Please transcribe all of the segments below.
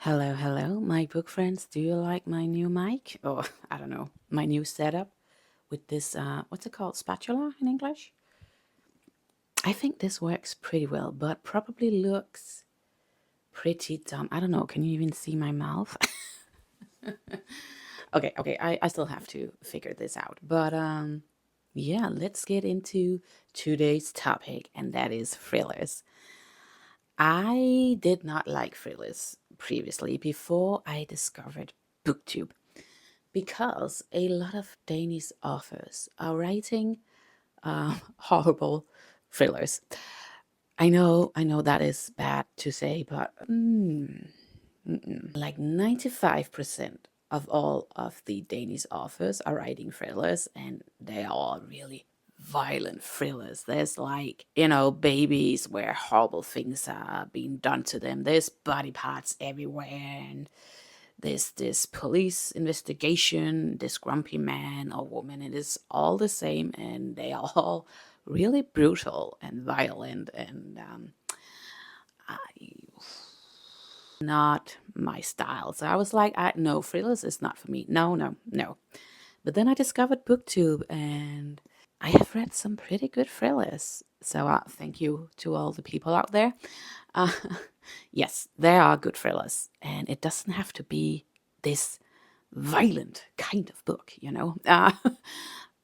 Hello, hello, my book friends. Do you like my new mic? Or, I don't know, my new setup with this, what's it called? Spatula in English? I think this works pretty well, but probably looks pretty dumb. I don't know. Can you even see my mouth? Okay, I still have to figure this out. But, yeah, let's get into today's topic, and that is thrillers. I did not like thrillers previously before I discovered BookTube, because a lot of Danish authors are writing horrible thrillers. I know that is bad to say, but like 95% of all of the Danish authors are writing thrillers, and they are all really violent thrillers. There's like, babies where horrible things are being done to them. There's body parts everywhere, and there's this police investigation, this grumpy man or woman. It is all the same, and they are all really brutal and violent, and not my style. So I was like, no, thrillers is not for me. No, no, no. But then I discovered BookTube, and I have read some pretty good thrillers. So thank you to all the people out there. Uh, yes, there are good thrillers, and it doesn't have to be this violent kind of book.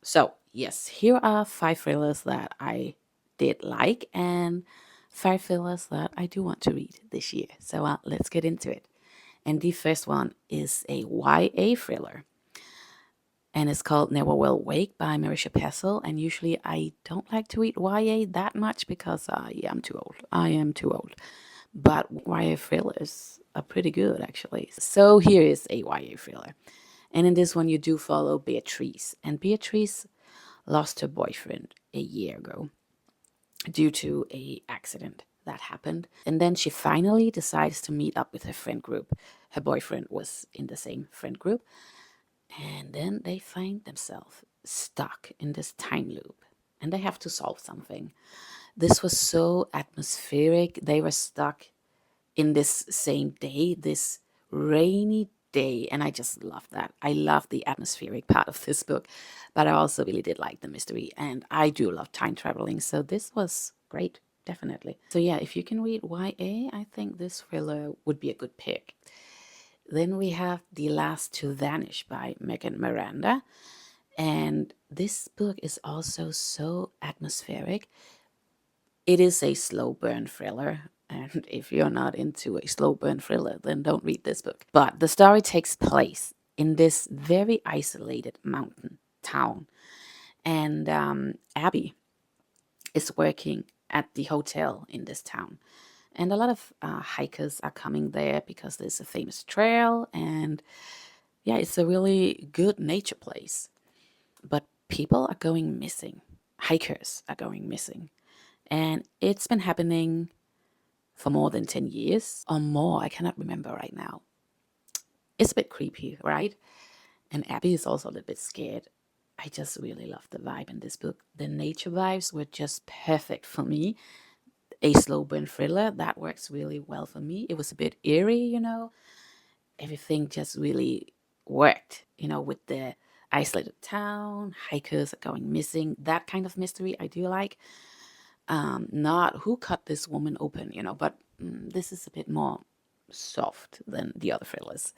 So, yes, here are 5 thrillers that I did like, and 5 thrillers that I do want to read this year. So, let's get into it. And the first one is a YA thriller, and it's called Neverworld Wake by Marisha Pessl. And usually I don't like to read YA that much because I'm too old. I am too old. But YA thrillers are pretty good, actually. So here is a YA thriller. And in this one, you do follow Beatrice. And Beatrice lost her boyfriend a year ago due to a accident that happened. And then she finally decides to meet up with her friend group. Her boyfriend was in the same friend group. And then they find themselves stuck in this time loop. And they have to solve something. This was so atmospheric. They were stuck in this same day, this rainy day, and I just love that. I love the atmospheric part of this book, but I also really did like the mystery, and I do love time traveling, so this was great, definitely. So yeah, if you can read YA, I think this thriller would be a good pick. Then we have The Last to Vanish by Miranda, and this book is also so atmospheric. It is a slow burn thriller, and if you're not into a slow burn thriller, then don't read this book. But the story takes place in this very isolated mountain town, and Abby is working at the hotel in this town. And a lot of hikers are coming there because there's a famous trail, and yeah, it's a really good nature place. But people are going missing. Hikers are going missing. And it's been happening for more than 10 years or more. I cannot remember right now. It's a bit creepy, right? And Abby is also a little bit scared. I just really love the vibe in this book. The nature vibes were just perfect for me. A slow burn thriller, that works really well for me. It was a bit eerie. Everything just really worked, with the isolated town, hikers are going missing, that kind of mystery I do like. Not who cut this woman open, but this is a bit more soft than the other thrillers.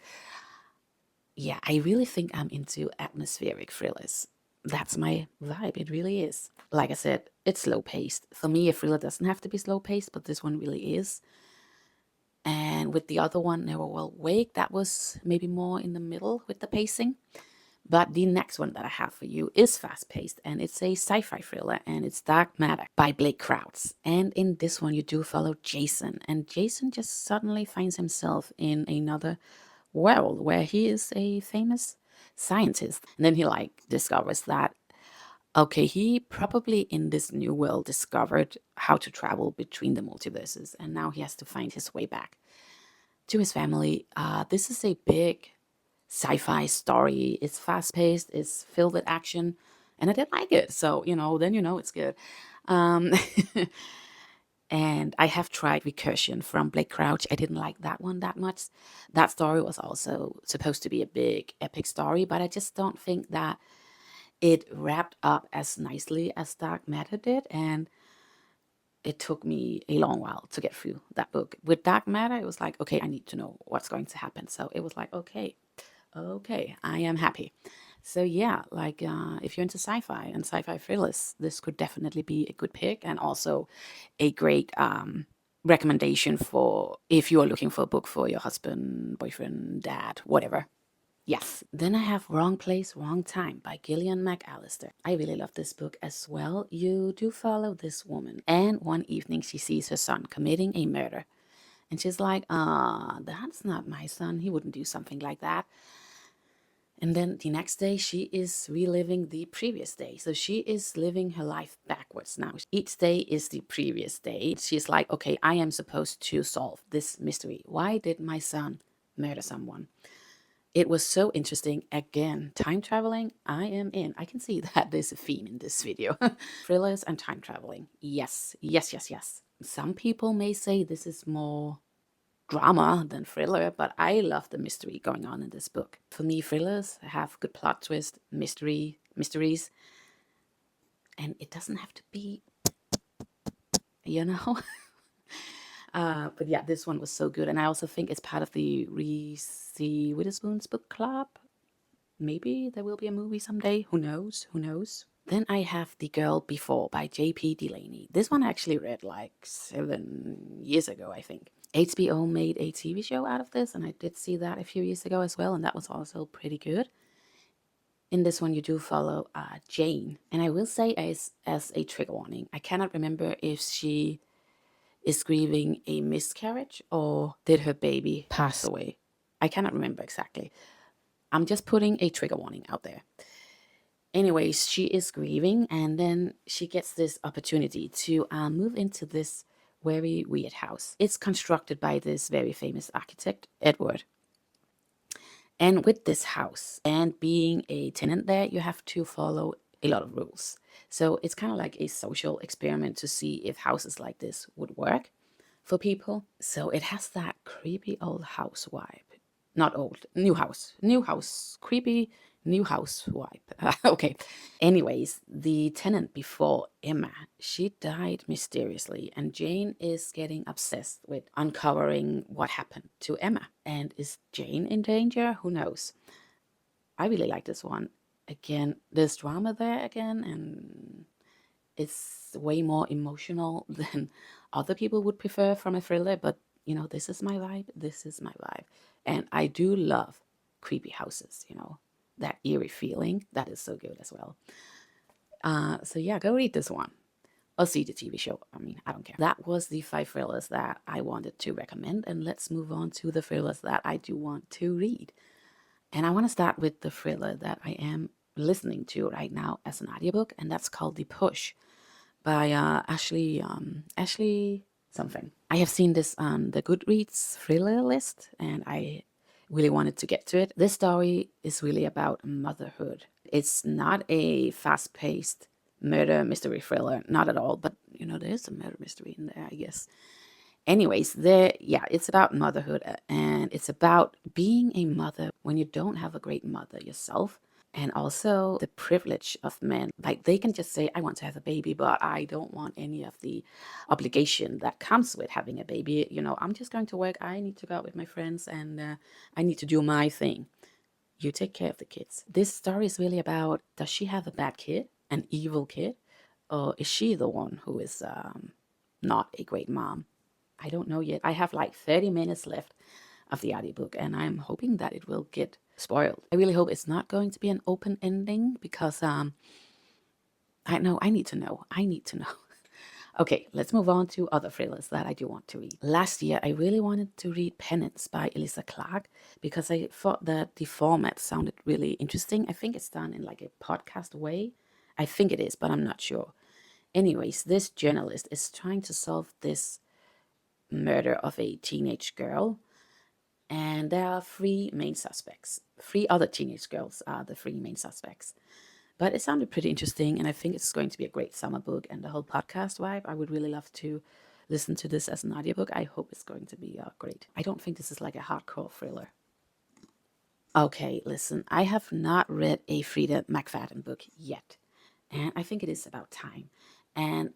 Yeah, I really think I'm into atmospheric thrillers. That's my vibe. It really is. Like I said, it's slow paced. For me, a thriller doesn't have to be slow paced, but this one really is. And with the other one, Neverworld Wake, that was maybe more in the middle with the pacing. But the next one that I have for you is fast paced, and it's a sci fi thriller, and it's Dark Matter by Blake Crouch. And in this one, you do follow Jason, and Jason just suddenly finds himself in another world where he is a famous scientist. And then he discovers that, okay, he probably in this new world discovered how to travel between the multiverses, and now he has to find his way back to his family. This is a big sci-fi story. It's fast-paced, it's filled with action, and I did like it. So, then it's good. Um, And I have tried Recursion from Blake Crouch. I didn't like that one that much. That story was also supposed to be a big epic story, but I just don't think that it wrapped up as nicely as Dark Matter did. And it took me a long while to get through that book. With Dark Matter, it was like, okay, I need to know what's going to happen. So it was like, okay, I am happy. So yeah, like if you're into sci-fi and sci-fi thrillers, this could definitely be a good pick, and also a great recommendation for if you are looking for a book for your husband, boyfriend, dad, whatever. Yes. Then I have Wrong Place, Wrong Time by Gillian McAllister. I really love this book as well. You do follow this woman, and one evening she sees her son committing a murder. And she's like, that's not my son. He wouldn't do something like that. And then the next day, she is reliving the previous day. So she is living her life backwards now. Each day is the previous day. She's like, okay, I am supposed to solve this mystery. Why did my son murder someone? It was so interesting. Again, time traveling, I am in. I can see that there's a theme in this video. Thrillers and time traveling. Yes, yes, yes, yes. Some people may say this is more drama than thriller, but I love the mystery going on in this book. For me, thrillers have good plot twist, mysteries, and it doesn't have to be, you know. But yeah, this one was so good, and I also think it's part of the Reese Witherspoon's book club. Maybe there will be a movie someday. Who knows? Who knows? Then I have The Girl Before by J.P. Delaney. This one I actually read like 7 years ago, I think. HBO made a TV show out of this, and I did see that a few years ago as well, and that was also pretty good. In this one, you do follow Jane, and I will say as a trigger warning, I cannot remember if she is grieving a miscarriage or did her baby pass away. I cannot remember exactly. I'm just putting a trigger warning out there. Anyways, she is grieving, and then she gets this opportunity to move into this very weird house. It's constructed by this very famous architect, Edward. And with this house and being a tenant there, you have to follow a lot of rules. So it's kind of like a social experiment to see if houses like this would work for people. So it has that creepy old house vibe. Not old, new house, creepy new house vibe. Okay. Anyways, the tenant before Emma, she died mysteriously, and Jane is getting obsessed with uncovering what happened to Emma. And is Jane in danger? Who knows? I really like this one. Again, there's drama there again, and it's way more emotional than other people would prefer from a thriller, but you know, this is my vibe. This is my vibe. And I do love creepy houses, you know, that eerie feeling. That is so good as well. So yeah, go read this one or see the TV show. I mean, I don't care. That was the 5 thrillers that I wanted to recommend. And let's move on to the thrillers that I do want to read. And I want to start with the thriller that I am listening to right now as an audiobook, and that's called The Push by Ashley something. I have seen this on the Goodreads thriller list, and I really wanted to get to it. This story is really about motherhood. It's not a fast-paced murder mystery thriller, not at all, but you know, there's a murder mystery in there, I guess. Anyways, it's about motherhood, and it's about being a mother when you don't have a great mother yourself. And also the privilege of men. Like, they can just say, I want to have a baby, but I don't want any of the obligation that comes with having a baby. You know, I'm just going to work. I need to go out with my friends, and I need to do my thing. You take care of the kids. This story is really about, does she have a bad kid, an evil kid? Or is she the one who is not a great mom? I don't know yet. I have like 30 minutes left of the audiobook, and I'm hoping that it will get spoiled. I really hope it's not going to be an open ending, because I need to know. Okay, let's move on to other thrillers that I do want to read. Last year, I really wanted to read Penance by Eliza Clark, because I thought that the format sounded really interesting. I think it's done in like a podcast way. I think it is, but I'm not sure. Anyways, this journalist is trying to solve this murder of a teenage girl, and there are 3 main suspects. 3 other teenage girls are the 3 main suspects. But it sounded pretty interesting, and I think it's going to be a great summer book, and the whole podcast vibe. I would really love to listen to this as an audiobook. I hope it's going to be great. I don't think this is like a hardcore thriller. Okay, listen, I have not read a Freida McFadden book yet, and I think it is about time. And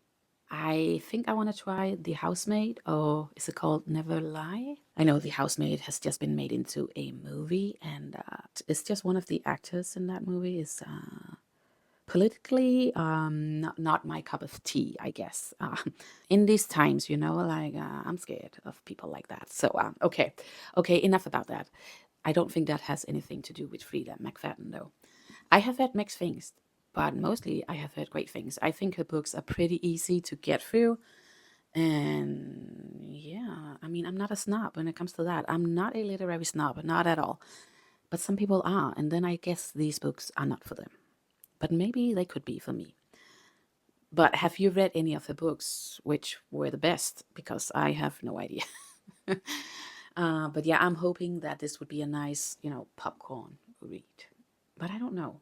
I think I want to try The Housemaid, or is it called Never Lie? I know The Housemaid has just been made into a movie, and it's just one of the actors in that movie is politically not my cup of tea, I guess. In these times, like I'm scared of people like that. So okay, enough about that. I don't think that has anything to do with Freida McFadden, though. I have heard mixed things, but mostly I have heard great things. I think her books are pretty easy to get through. And yeah, I mean, I'm not a snob when it comes to that. I'm not a literary snob, not at all. But some people are, and then I guess these books are not for them. But maybe they could be for me. But have you read any of the books which were the best? Because I have no idea. But yeah, I'm hoping that this would be a nice, popcorn read. But I don't know.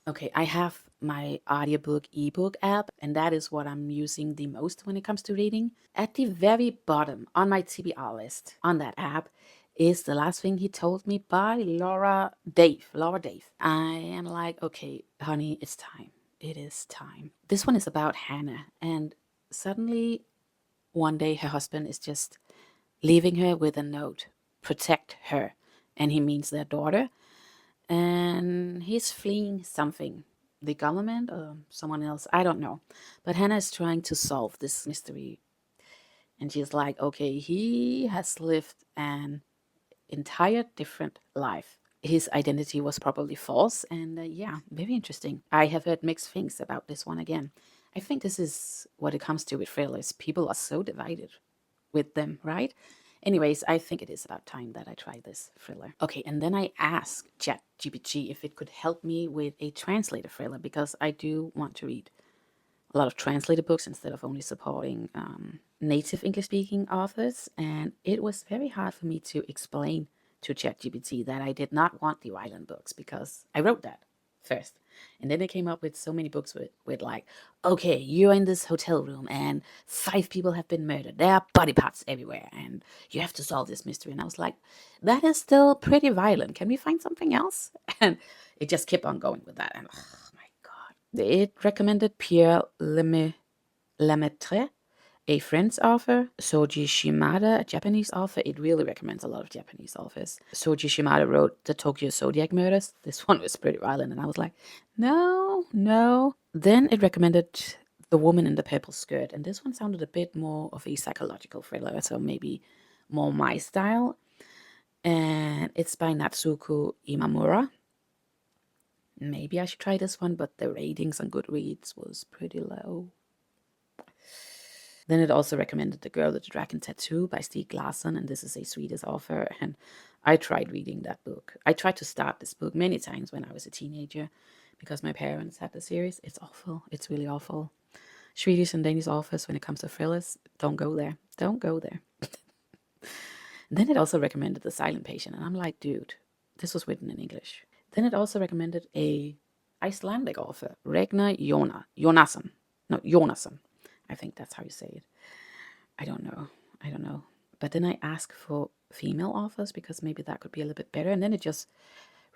Okay, I have my audiobook ebook app, and that is what I'm using the most when it comes to reading. At the very bottom on my TBR list on that app is The Last Thing He Told Me by Laura Dave. I am like, okay, honey, it's time. It is time. This one is about Hannah, and suddenly one day her husband is just leaving her with a note, protect her, and he means their daughter, and he's fleeing something, the government or someone else, I don't know. But Hannah is trying to solve this mystery, and she's like, okay, he has lived an entire different life. His identity was probably false, and yeah, very interesting. I have heard mixed things about this one again. I think this is what it comes to with thrillers. People are so divided with them, right? Anyways, I think it is about time that I try this thriller. Okay, and then I asked ChatGPT if it could help me with a translated thriller, because I do want to read a lot of translated books instead of only supporting native English-speaking authors. And it was very hard for me to explain to ChatGPT that I did not want the violent books, because I wrote that first. And then they came up with so many books with like, okay, you're in this hotel room and 5 people have been murdered. There are body parts everywhere and you have to solve this mystery. And I was like, that is still pretty violent. Can we find something else? And it just kept on going with that. And oh my God. It recommended Pierre Lemaitre, a French author, Soji Shimada, a Japanese author. It really recommends a lot of Japanese authors. Soji Shimada wrote The Tokyo Zodiac Murders. This one was pretty violent, and I was like, no. Then it recommended The Woman in the Purple Skirt, and this one sounded a bit more of a psychological thriller, so maybe more my style. And it's by Natsuko Imamura. Maybe I should try this one, but the ratings on Goodreads was pretty low. Then it also recommended The Girl with the Dragon Tattoo by Stieg Larsson, and this is a Swedish author, and I tried reading that book. I tried to start this book many times when I was a teenager because my parents had the series. It's awful. It's really awful. Swedish and Danish authors, when it comes to thrillers, don't go there. Don't go there. Then it also recommended The Silent Patient, and I'm like, dude, this was written in English. Then it also recommended a Icelandic author, Ragnar Jonasson. I think that's how you say it. I don't know. But then I asked for female authors because maybe that could be a little bit better. And then it just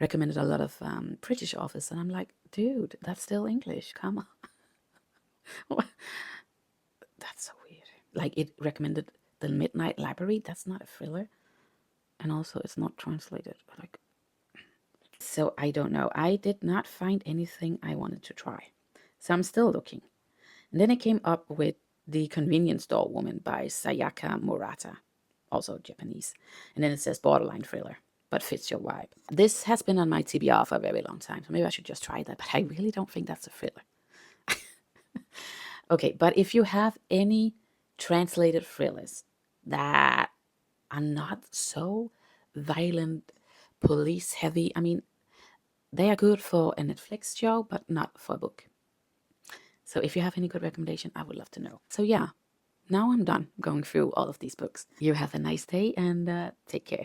recommended a lot of British authors. And I'm like, dude, that's still English. Come on. That's so weird. Like, it recommended The Midnight Library. That's not a thriller. And also it's not translated. Like, so I don't know. I did not find anything I wanted to try. So I'm still looking. And then I came up with The Convenience Store Woman by Sayaka Murata, also Japanese. And then it says borderline thriller, but fits your vibe. This has been on my TBR for a very long time, so maybe I should just try that, but I really don't think that's a thriller. Okay, but if you have any translated thrillers that are not so violent, police heavy, I mean, they are good for a Netflix show, but not for a book. So if you have any good recommendation, I would love to know. So yeah, now I'm done going through all of these books. You have a nice day and take care.